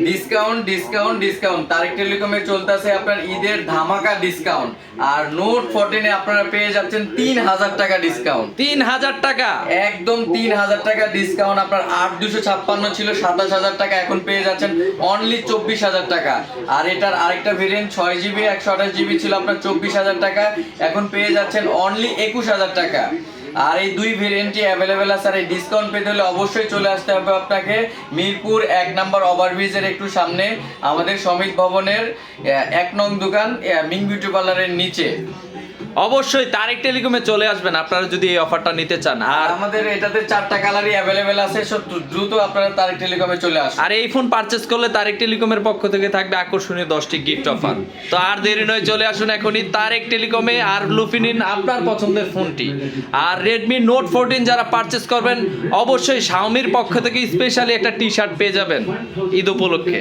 Discount discount discount Tarique টেলিকমে চলতেছে আপনার ঈদের ধামাকা ডিসকাউন্ট। আর নোট 14 এ আপনারা পেয়ে যাচ্ছেন 3000 টাকা ডিসকাউন্ট। 3000 টাকা একদম 3000 টাকা ডিসকাউন্ট। আপনার 8256 ছিল 27000 টাকা, এখন পেয়ে যাচ্ছেন অনলি 24000 টাকা। আর এটার আরেকটা ভেরিয়েন্ট 6GB 128GB ছিল আপনার 24000 টাকা, এখন পেয়ে যাচ্ছেন অনলি 21000 টাকা। আর এই দুই ভেরিয়েন্টই অ্যাভেলেবেল আছে। আর এই ডিসকাউন্ট পেতে হলে অবশ্যই চলে আসতে হবে আপনাকে মিরপুর 1 নম্বর ওভারব্রিজের একটু সামনে আমাদের সমিত ভবনের 1 নং দোকান মিং বিউটি পার্লারের নিচে। অবশ্যই তারেক টেলিকমে চলে আসবেন আপনারা যদি এই অফারটা নিতে চান। আর আমাদের এটাতে 4টা কালারই অ্যাভেলেবেল আছে, সব দ্রুত আপনারা তারেক টেলিকমে চলে আসুন। আর এই ফোন পারচেজ করলে তারেক টেলিকমের পক্ষ থেকে থাকবে আকর্ষণীয় 10টি গিফট অফার। তো আর দেরি নয়, চলে আসুন এখনই তারেক টেলিকমে আর লুফে নিন আপনার পছন্দের ফোনটি। আর রেডমি নোট 14 যারা পারচেজ করবেন অবশ্যই শাওমির পক্ষ থেকে স্পেশালি একটা টি শার্ট পেয়ে যাবেন ঈদ উপলক্ষে।